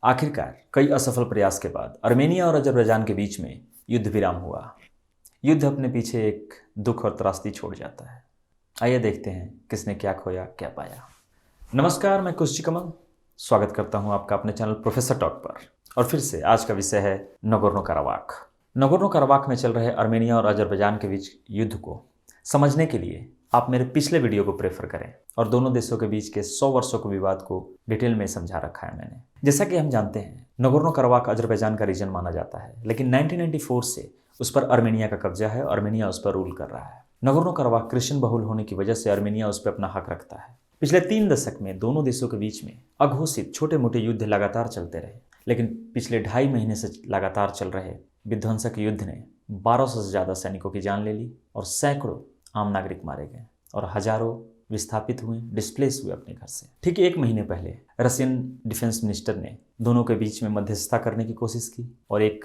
आखिरकार कई असफल प्रयास के बाद आर्मेनिया और अजरबैजान के बीच में युद्ध विराम हुआ। युद्ध अपने पीछे एक दुख और त्रासदी छोड़ जाता है। आइए देखते हैं किसने क्या खोया क्या पाया। नमस्कार, मैं कुशजी कमल स्वागत करता हूं आपका अपने चैनल प्रोफेसर टॉक पर। और फिर से आज का विषय है नगोर्नो कराबाख। नगोर्नो कराबाख में चल रहे आर्मेनिया और अजरबैजान के बीच युद्ध को समझने के लिए आप मेरे पिछले वीडियो को प्रेफर करें। और दोनों देशों के बीच के 100 वर्षों के विवाद को डिटेल में समझा रखा है मैंने। जैसा कि हम जानते हैं, नगोर्नो कराबाख अजरबैजान का रीजन माना जाता है, लेकिन 1994 से उस पर आर्मेनिया का कब्जा है। आर्मेनिया उस पर रूल कर रहा है। नगोर्नो कराबाख क्रिश्चियन बहुल होने की वजह से आर्मेनिया उस पर अपना हक रखता है। पिछले 3 दशक में दोनों देशों के बीच में अघोषित छोटे मोटे युद्ध लगातार चलते रहे, लेकिन पिछले 2.5 महीने से लगातार चल रहे विध्वंसक युद्ध ने 1200 से ज़्यादा सैनिकों की जान ले ली और सैकड़ों आम नागरिक मारे गए और हजारों विस्थापित हुए, डिस्प्लेस हुए अपने घर से। ठीक 1 महीने पहले रशियन डिफेंस मिनिस्टर ने दोनों के बीच में मध्यस्थता करने की कोशिश की और एक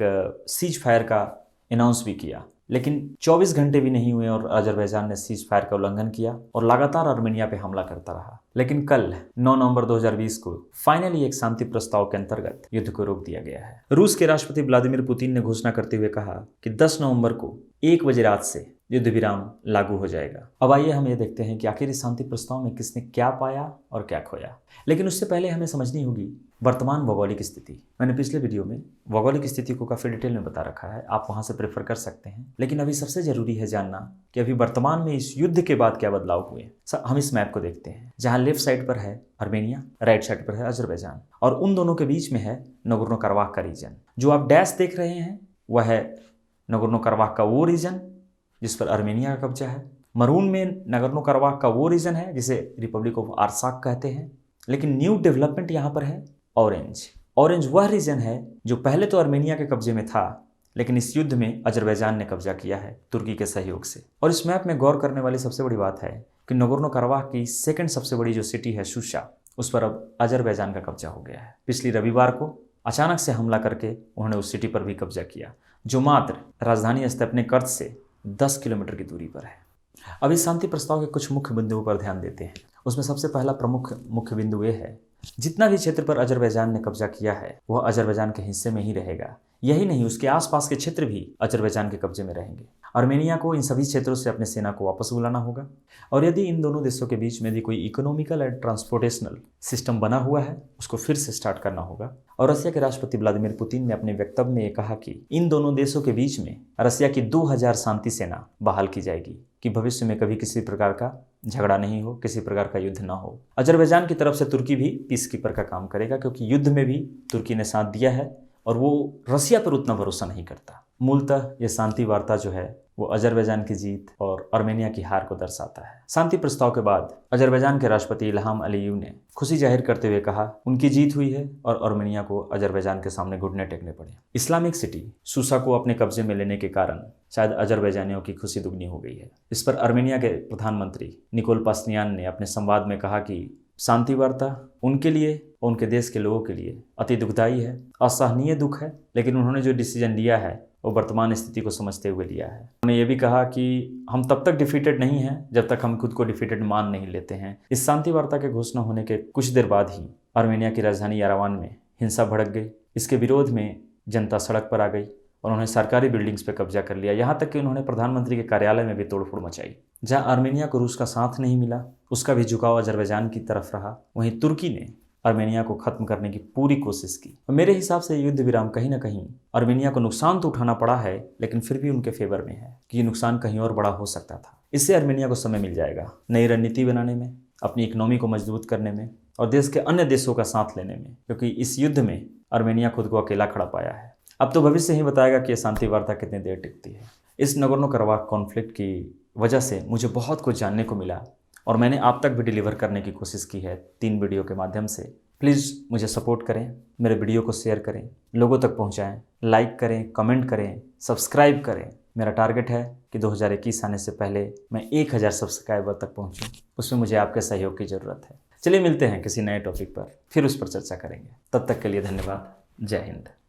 सीज फायर का अनाउंस भी किया, लेकिन 24 घंटे भी नहीं हुए और अजरबैजान ने सीज फायर का उल्लंघन किया और लगातार आर्मेनिया पे हमला करता रहा। लेकिन कल 9 नवंबर 2020 को फाइनली एक शांति प्रस्ताव के अंतर्गत युद्ध को रोक दिया गया है। रूस के राष्ट्रपति व्लादिमीर पुतिन ने घोषणा करते हुए कहा कि 10 नवंबर को 1 बजे रात से युद्ध विराम लागू हो जाएगा। अब आइए हम ये देखते हैं कि आखिर इस शांति प्रस्ताव में किसने क्या पाया और क्या खोया। लेकिन उससे पहले हमें समझनी होगी वर्तमान भौगोलिक स्थिति। मैंने पिछले वीडियो में भौगोलिक स्थिति को काफ़ी डिटेल में बता रखा है, आप वहाँ से प्रेफर कर सकते हैं। लेकिन अभी सबसे ज़रूरी है जानना कि अभी वर्तमान में इस युद्ध के बाद क्या बदलाव हुए। हम इस मैप को देखते हैं, जहाँ लेफ्ट साइड पर है आर्मेनिया, राइट साइड पर है अजरबैजान, और उन दोनों के बीच में है नगोर्नो कराबाख का रीजन। जो आप डैश देख रहे हैं वह है नगोर्नो कराबाख का वो रीजन जिस पर आर्मेनिया का कब्जा है। मरून में नगोर्नो कराबाख का वो रीजन है जिसे रिपब्लिक ऑफ आर्साक कहते हैं। लेकिन न्यू डेवलपमेंट यहाँ पर है ऑरेंज। ऑरेंज वह रीजन है जो पहले तो आर्मेनिया के कब्जे में था, लेकिन इस युद्ध में अजरबैजान ने कब्जा किया है तुर्की के सहयोग से। और इस मैप में गौर करने वाली सबसे बड़ी बात है कि नगोर्नो कराबाख की सेकंड सबसे बड़ी जो सिटी है शूशा, उस पर अब अजरबैजान का कब्जा हो गया है। पिछली रविवार को अचानक से हमला करके उन्होंने उस सिटी पर भी कब्जा किया, जो मात्र राजधानी स्तेपनेकर्द से 10 किलोमीटर की दूरी पर है। अब इस शांति प्रस्ताव के कुछ मुख्य बिंदुओं पर ध्यान देते हैं। उसमें सबसे पहला प्रमुख मुख्य बिंदु ये है, जितना भी क्षेत्र पर अजरबैजान ने कब्जा किया है वह अजरबैजान के हिस्से में ही रहेगा। यही नहीं, उसके आसपास के क्षेत्र भी अजरबैजान के कब्जे में रहेंगे। आर्मेनिया को इन सभी क्षेत्रों से अपने सेना को वापस बुलाना होगा। और यदि इन दोनों देशों के बीच में भी कोई इकोनॉमिकल एंड ट्रांसपोर्टेशनल सिस्टम बना हुआ है, उसको फिर से स्टार्ट करना होगा। और रशिया के राष्ट्रपति व्लादिमीर पुतिन ने अपने वक्तव्य में ये कहा कि इन दोनों देशों के बीच में रशिया की 2000 शांति सेना बहाल की जाएगी कि भविष्य में कभी किसी प्रकार का झगड़ा नहीं हो, किसी प्रकार का युद्ध ना हो। अजरबैजान की तरफ से तुर्की भी पीस कीपर का काम करेगा, क्योंकि युद्ध में भी तुर्की ने साथ दिया है और वो रशिया पर उतना भरोसा नहीं करता। मूलतः ये शांति वार्ता जो है वो अजरबैजान की जीत और आर्मेनिया की हार को दर्शाता है। शांति प्रस्ताव के बाद अजरबैजान के राष्ट्रपति इल्हाम अलीयव ने खुशी जाहिर करते हुए कहा उनकी जीत हुई है और आर्मेनिया को अजरबैजान के सामने घुटने टेकने पड़े। इस्लामिक सिटी शूशा को अपने कब्जे में लेने के कारण शायद अजरबैजानियों की खुशी दुगनी हो गई है। इस पर आर्मेनिया के प्रधानमंत्री निकोल पाशिनियान ने अपने संवाद में कहा कि शांति वार्ता उनके लिए और उनके देश के लोगों के लिए अति दुखदायी है, असहनीय दुख है, लेकिन उन्होंने जो डिसीजन लिया है वो वर्तमान स्थिति को समझते हुए लिया है। उन्होंने ये भी कहा कि हम तब तक डिफीटेड नहीं हैं जब तक हम खुद को डिफीटेड मान नहीं लेते हैं। इस शांति वार्ता के घोषणा होने के कुछ देर बाद ही आर्मेनिया की राजधानी येरेवान में हिंसा भड़क गई। इसके विरोध में जनता सड़क पर आ गई और उन्होंने सरकारी बिल्डिंग्स पर कब्जा कर लिया। यहाँ तक कि उन्होंने प्रधानमंत्री के कार्यालय में भी तोड़फोड़ मचाई। जहाँ आर्मेनिया को रूस का साथ नहीं मिला, उसका भी झुकाव अजरबैजान की तरफ रहा, वहीं तुर्की ने आर्मेनिया को खत्म करने की पूरी कोशिश की। मेरे हिसाब से युद्ध विराम कहीं ना कहीं आर्मेनिया को नुकसान तो उठाना पड़ा है, लेकिन फिर भी उनके फेवर में है कि नुकसान कहीं और बड़ा हो सकता था। इससे आर्मेनिया को समय मिल जाएगा नई रणनीति बनाने में, अपनी इकोनॉमी को मजबूत करने में और देश के अन्य देशों का साथ लेने में, क्योंकि इस युद्ध में आर्मेनिया खुद को अकेला खड़ा पाया है। अब तो भविष्य ही बताएगा कि यह शांति वार्ता कितनी देर टिकती है। इस नगोर्नो कराबाख कॉन्फ्लिक्ट की वजह से मुझे बहुत कुछ जानने को मिला और मैंने आप तक भी डिलीवर करने की कोशिश की है 3 वीडियो के माध्यम से। प्लीज़ मुझे सपोर्ट करें, मेरे वीडियो को शेयर करें, लोगों तक पहुंचाएं, लाइक करें, कमेंट करें, सब्सक्राइब करें। मेरा टारगेट है कि 2021 आने से पहले मैं 1000 सब्सक्राइबर तक पहुंचूं। उसमें मुझे आपके सहयोग की ज़रूरत है। चलिए मिलते हैं किसी नए टॉपिक पर, फिर उस पर चर्चा करेंगे। तब तक के लिए धन्यवाद। जय हिंद।